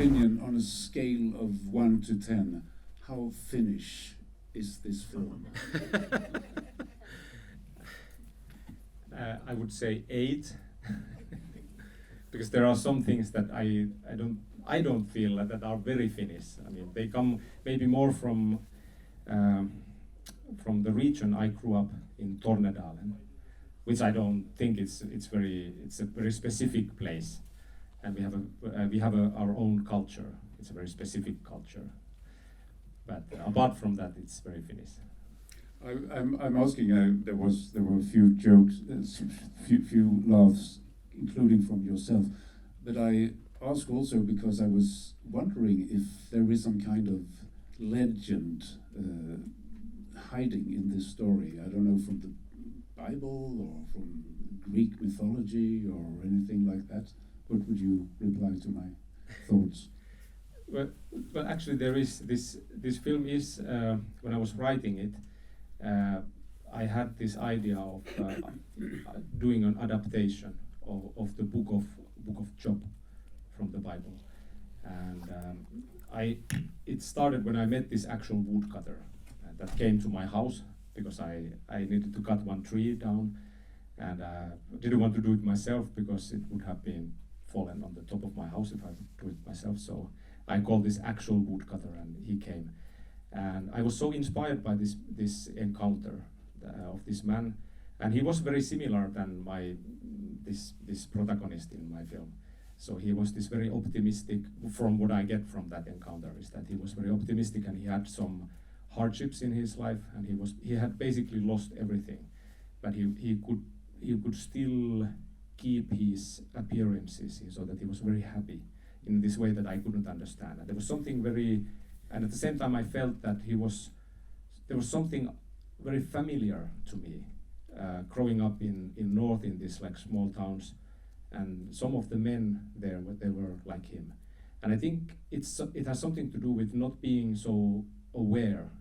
opinion, on a scale of 1 to 10, how Finnish is this film? I would say 8, because there are some things that I don't feel that are very Finnish. I mean, they come maybe more from the region I grew up in, Tornedalen, which I don't think it's a very specific place, and we have our own culture. It's a very specific culture, but apart from that, it's very Finnish. I'm asking. There were a few jokes, few laughs, including from yourself. But I ask also because I was wondering if there is some kind of legend hiding in this story. I don't know, from the Bible or from Greek mythology or anything like that. What would you reply to my thoughts? Well, actually, there is this film is when I was writing it. I had this idea of doing an adaptation of the book of Job from the Bible, and it started when I met this actual woodcutter that came to my house because I needed to cut one tree down, and didn't want to do it myself because it would have been fallen on the top of my house if I would do it myself. So I called this actual woodcutter, and he came. And I was so inspired by this encounter of this man, and he was very similar than this protagonist in my film. So he was this very optimistic. From what I get from that encounter is that he was very optimistic, and he had some hardships in his life, and he had basically lost everything, but he could still keep his appearances, so that he was very happy in this way that I couldn't understand. And there was something very. And at the same time, I felt that there was something very familiar to me, growing up in North in these like small towns, and some of the men there, they were like him. And I think it has something to do with not being so aware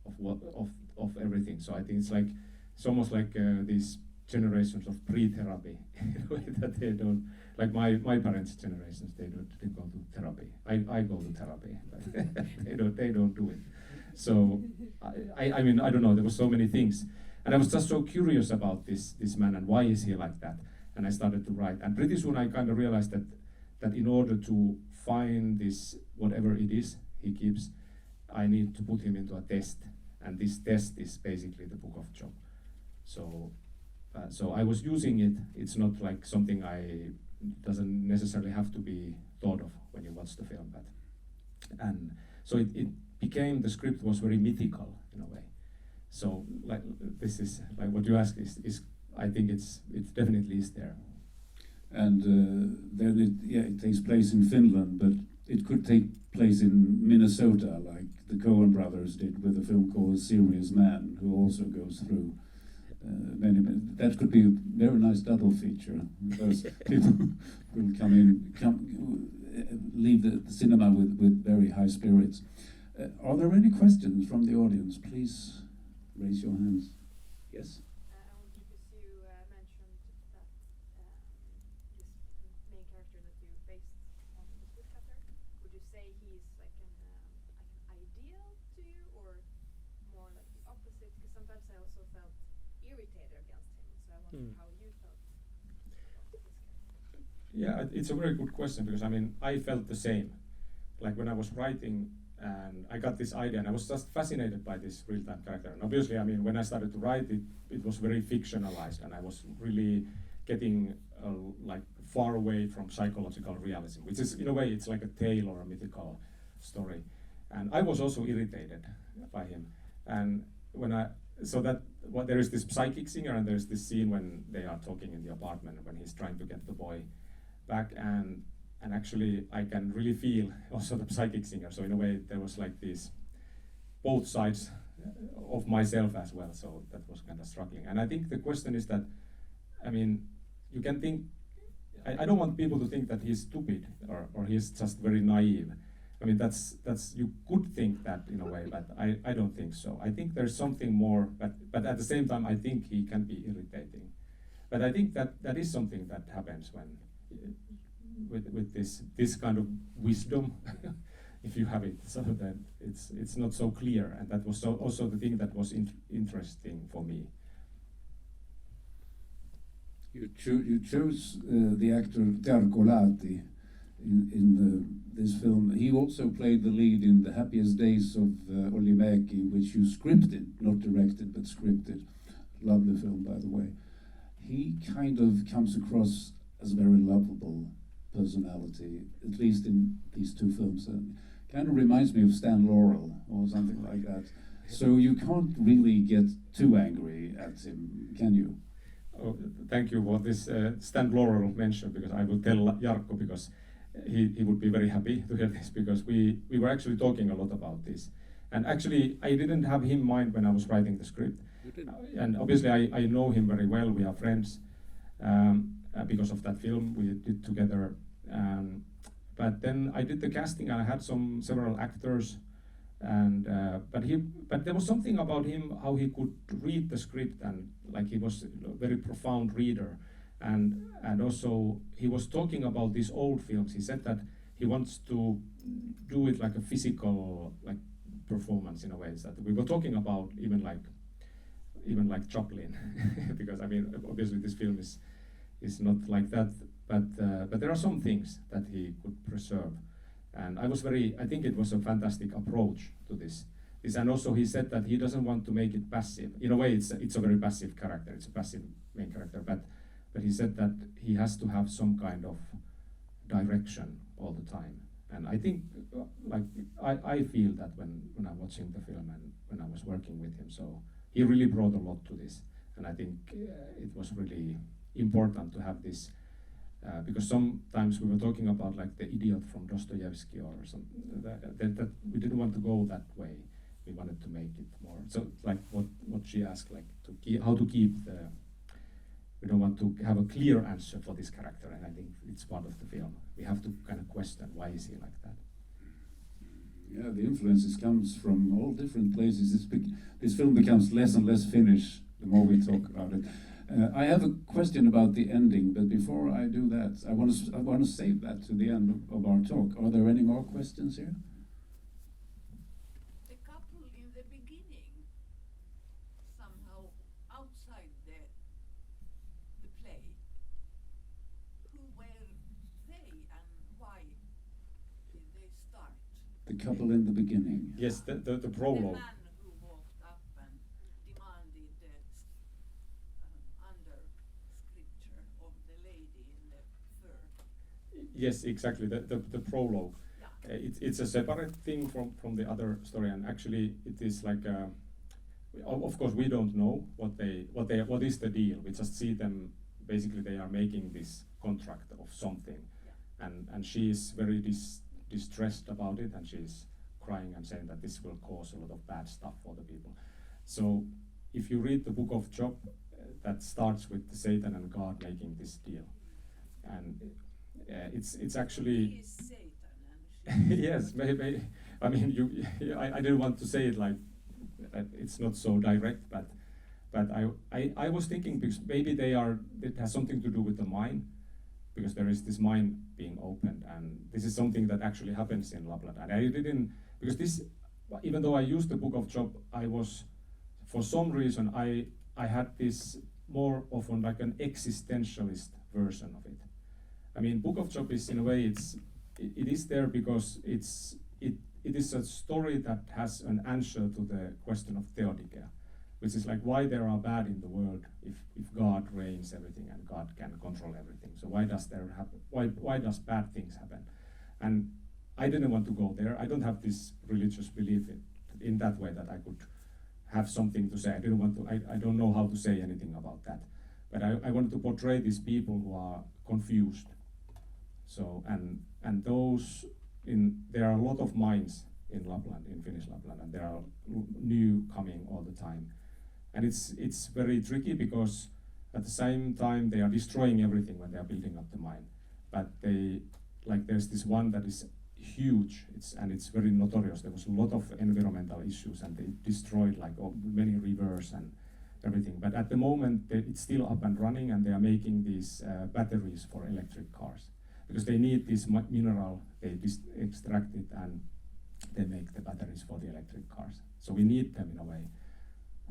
of everything. So I think it's almost like these generations of pre-therapy, in a way that they don't. Like my parents' generations, they go to therapy. I go to therapy, but they don't do it. So I mean, I don't know. There were so many things, and I was just so curious about this man and why is he like that. And I started to write, and pretty soon I kind of realized that in order to find this whatever it is he keeps, I need to put him into a test, and this test is basically the Book of Job. So I was using it. It's not like something doesn't necessarily have to be thought of when you watch the film, and so it became, the script was very mythical in a way. So like this is like what you ask is I think it definitely is there. And then it takes place in Finland, but it could take place in Minnesota, like the Coen brothers did with a film called Serious Man, who also goes through many. That could be a very nice double feature, because people will leave the cinema with very high spirits. Are there any questions from the audience? Please raise your hands. Yes. Because you mentioned that this main character that you based on the woodcutter, would you say he's like an ideal to you, or more like the opposite? Because sometimes I also felt irritated against him, so I wonder how you felt about this character. Yeah, it's a very good question, because I mean, I felt the same. Like when I was writing, and I got this idea, and I was just fascinated by this real-time character. And obviously, I mean, when I started to write it, it was very fictionalized, and I was really getting like far away from psychological realism, which is, in a way, it's like a tale or a mythical story. And I was also irritated by him. And there is this psychic singer, and there's this scene when they are talking in the apartment when he's trying to get the boy back, and actually I can really feel also the psychic singer. So in a way there was like these both sides of myself as well. So that was kind of struggling. And I think the question is that, I mean, you can think, I don't want people to think that he's stupid or he's just very naive. I mean, that's you could think that in a way, but I don't think so. I think there's something more, but at the same time, I think he can be irritating. But I think that is something that happens with this kind of wisdom, if you have it, so that it's not so clear, and that was also the thing that was interesting for me. You chose the actor Jarkko Lahti in this film. He also played the lead in The Happiest Days of Olli Mäki, which you scripted, not directed, but scripted. Lovely film, by the way. He kind of comes across as a very lovable personality, at least in these two films. Kind of reminds me of Stan Laurel or something like that. So you can't really get too angry at him, can you? Oh, thank you for this Stan Laurel mention, because I will tell Jarkko, because he would be very happy to hear this, because we were actually talking a lot about this. And actually, I didn't have him in mind when I was writing the script. And obviously, I know him very well. We are friends because of that film we did together. But then I did the casting, and I had several actors. And but there was something about him, how he could read the script, and like he was a very profound reader, and also he was talking about these old films. He said that he wants to do it like a physical like performance in a way. That we were talking about even like Chaplin, because I mean obviously this film is not like that, but there are some things that he could preserve. And I think it was a fantastic approach to this. And also he said that he doesn't want to make it passive. In a way, it's a very passive character. It's a passive main character. But he said that he has to have some kind of direction all the time. And I think, I feel that when I'm watching the film and when I was working with him. So he really brought a lot to this. And I think it was really important to have this. Because sometimes we were talking about like the idiot from Dostoevsky or something, that we didn't want to go that way. We wanted to make it more, so like what she asked, like how to keep the, we don't want to have a clear answer for this character, and I think it's part of the film. We have to kind of question, why is he like that? Yeah, the influences comes from all different places. This film becomes less and less Finnish the more we talk about it. I have a question about the ending, but before I do that, I want to save that to the end of our talk. Are there any more questions here? The couple in the beginning, somehow outside the play, who were they and why did they start? The couple in the beginning. Yes, the The prologue. man who walked up and demanded the under scripture of the lady in the fur. Yes, exactly. The prologue. Yeah. It's a separate thing from the other story, and actually it is like of course we don't know what is the deal. We just see them, basically they are making this contract of something, and she is very distressed about it, and she's crying and saying that this will cause a lot of bad stuff for the people. So if you read the book of Job, that starts with Satan and God making this deal, and it's actually He is Satan and she yes, maybe. I mean, I didn't want to say it like it's not so direct, but I was thinking, because maybe it has something to do with the mind, because there is this mind being opened, and this is something that actually happens in Lapland. And I didn't, because this, even though I used the book of Job, I was, for some reason, I had this more often like an existentialist version of it. I mean, book of Job is, in a way, it is there because it is a story that has an answer to the question of theodikia, which is like why there are bad in the world if God reigns everything and God can control everything. So why does there happen? Why does bad things happen? And I didn't want to go there. I don't have this religious belief in that way that I could have something to say. I didn't want to. I don't know how to say anything about that. But I wanted to portray these people who are confused. So and those there are a lot of minds in Lapland, in Finnish Lapland, and there are new coming all the time. And it's very tricky because at the same time they are destroying everything when they are building up the mine. But there's this one that is huge, and it's very notorious. There was a lot of environmental issues, and they destroyed many rivers and everything. But at the moment it's still up and running, and they are making these batteries for electric cars. because they need this mineral, they extract it and they make the batteries for the electric cars. So we need them in a way.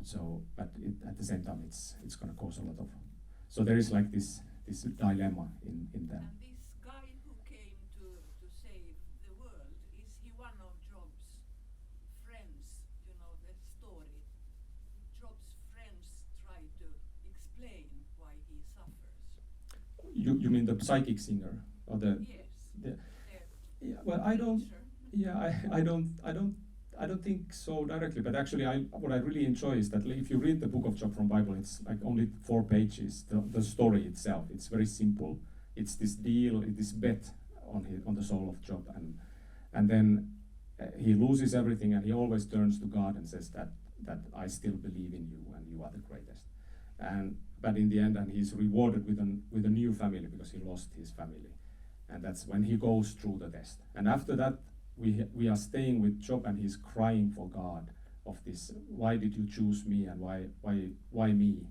So, but at the same time, it's going to cause a lot of. So there is like this dilemma in them. And this guy who came to save the world, is he one of Job's friends? You know the story. Job's friends try to explain why he suffers. You mean the psychic singer or the? Yes. The, their yeah. Well, I don't. teacher. Yeah, I don't think so directly. But actually, what I really enjoy is that if you read the book of Job from Bible, it's like only 4 pages. The story itself, it's very simple. It's this deal, this bet on the soul of Job, and then he loses everything, and he always turns to God and says that I still believe in you, and you are the greatest. But in the end, and he's rewarded with a new family because he lost his family, and that's when he goes through the test. And after that, we are staying with Job, and he's crying for God of this. Why did you choose me, and why me?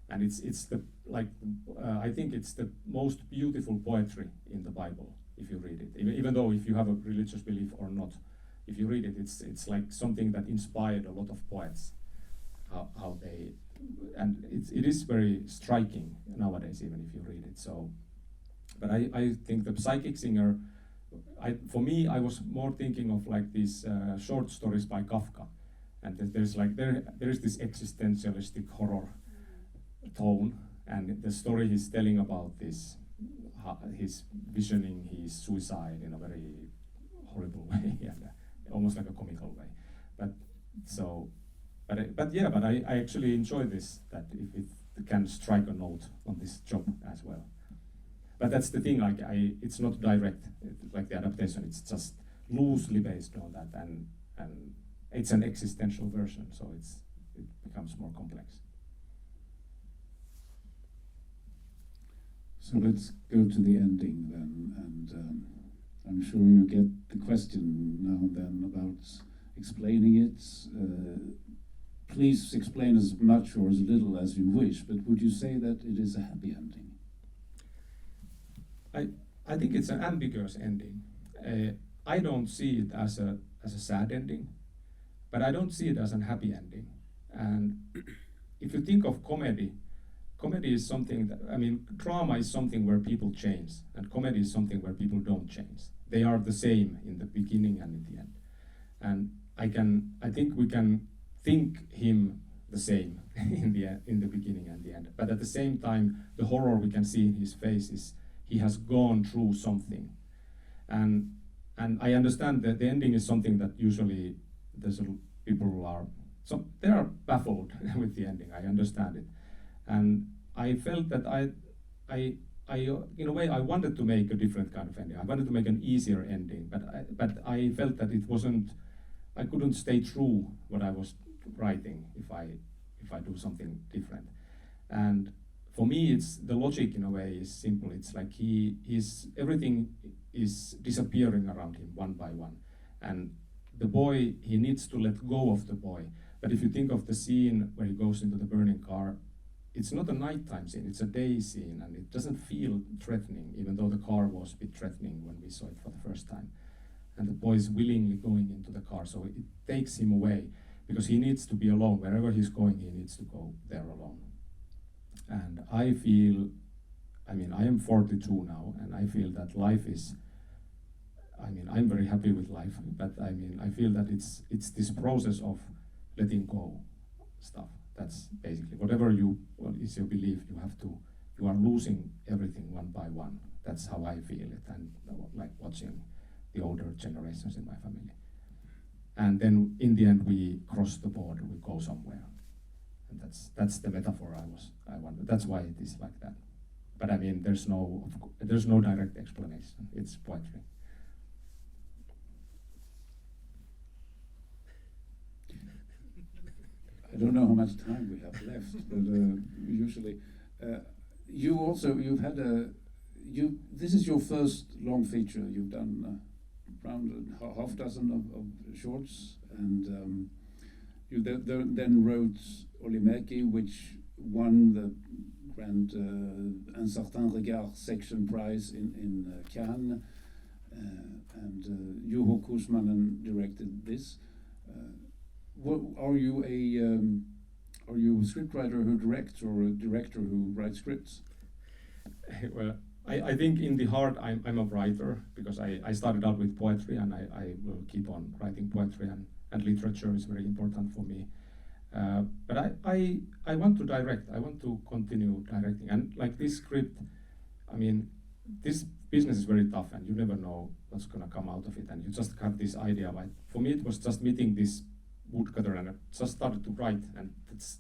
And it's the I think it's the most beautiful poetry in the Bible if you read it. Even though if you have a religious belief or not, if you read it, it's like something that inspired a lot of poets. How they, and it is very striking nowadays, even if you read it. So, but I think the psychic singer. For me, I was more thinking of like these short stories by Kafka, and there's like there is this existentialistic horror tone, and the story he's telling about this, he's visioning his suicide in a very horrible way, and almost like a comical way. But I actually enjoy this, that if it can strike a note on this Job as well. But that's the thing, like it's not direct, like the adaptation, it's just loosely based on that, and it's an existential version, so it becomes more complex. So let's go to the ending then, and I'm sure you get the question now and then about explaining it. Please explain as much or as little as you wish, but would you say that it is a happy ending? I think it's an ambiguous ending. I don't see it as a sad ending, but I don't see it as a happy ending. And if you think of comedy is something that, I mean, drama is something where people change, and comedy is something where people don't change. They are the same in the beginning and in the end. And I think we can think him the same in the beginning and the end. But at the same time, the horror we can see in his face is he has gone through something. And I understand that the ending is something that usually people are baffled with the ending. I understand it. And I felt that I in a way I wanted to make a different kind of ending. I wanted to make an easier ending, but I felt that I couldn't stay true what I was writing if I do something different. And for me, it's the logic in a way is simple. It's like everything is disappearing around him one by one, and the boy, he needs to let go of the boy. But if you think of the scene where he goes into the burning car, it's not a nighttime scene, it's a day scene, and it doesn't feel threatening, even though the car was a bit threatening when we saw it for the first time. And the boy is willingly going into the car, so it takes him away, because he needs to be alone. Wherever he's going, he needs to go there alone. And I feel, I am 42 now, and I feel that life is, I'm very happy with life, but I feel that it's this process of letting go stuff. That's basically, whatever is your belief, you are losing everything one by one. That's how I feel it, and like watching the older generations in my family. And then in the end, we cross the border, we go somewhere. And that's the metaphor I wanted. That's why it is like that. But there's no direct explanation. It's poetry. I don't know how much time we have left, but usually, this is your first long feature. You've done around half dozen of shorts, and you then wrote Myllylahti, which won the Grand Un Certain Regard section prize in Cannes, and Juho Kuusmanen directed this. Are you a scriptwriter who directs, or a director who writes scripts? Well, I think in the heart I'm a writer, because I started out with poetry, and I will keep on writing poetry, and literature is very important for me. But I want to direct. I want to continue directing. And like this script, I mean, this business is very tough, and you never know what's going to come out of it. And you just have this idea. But for me, it was just meeting this woodcutter, and I just started to write. And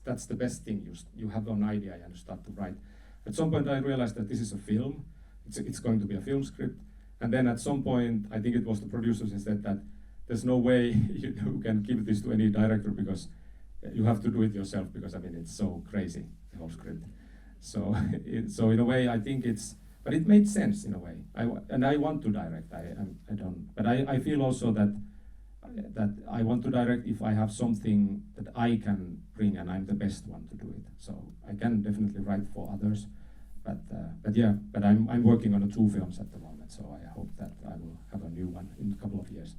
that's the best thing. You have an idea and you start to write. At some point, I realized that this is a film. It's going to be a film script. And then at some point, I think it was the producers who said that there's no way you can give this to any director, because you have to do it yourself, because I mean it's so crazy, the whole script. So so in a way I think but it made sense in a way. I want to direct. I don't, but I feel also that I want to direct if I have something that I can bring and I'm the best one to do it. So I can definitely write for others, but I'm working on 2 films at the moment. So I hope that I will have a new one in a couple of years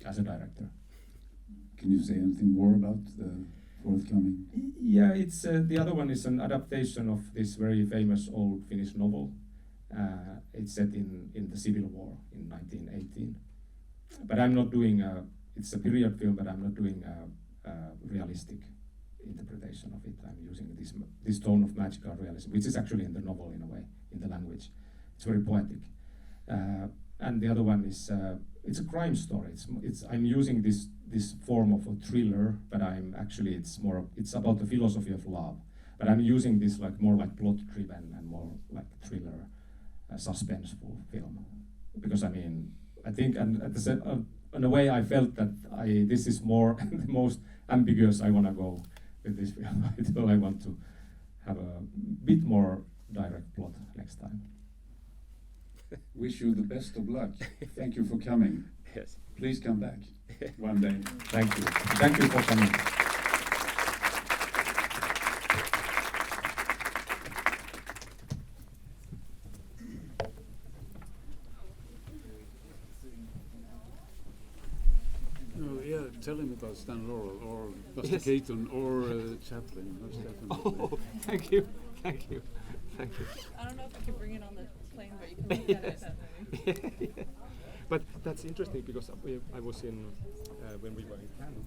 as a director. Can you say anything more about the forthcoming? Yeah, it's the other one is an adaptation of this very famous old Finnish novel. It's set in the Civil War in 1918. But I'm not doing it's a period film, but I'm not doing a realistic interpretation of it. I'm using this tone of magical realism, which is actually in the novel in a way, in the language. It's very poetic. And the other one is it's a crime story. I'm using this form of a thriller, but it's about the philosophy of love. But I'm using this more like plot driven and more like thriller, suspenseful film, because I mean I think, and at the same, in a way I felt that this is more the most ambiguous I want to go with this film. So I want to have a bit more direct plot next time. Wish you the best of luck. Thank you for coming. Yes. Please come back one day. Thank you. Thank you for coming. No, yeah, tell him about Stan Laurel or Buster Keaton or Chaplin. Most definitely. Oh, thank you. Thank you. I don't know if I can bring it on the plane, but you can look at it. But that's interesting, because I was when we were in Cannes,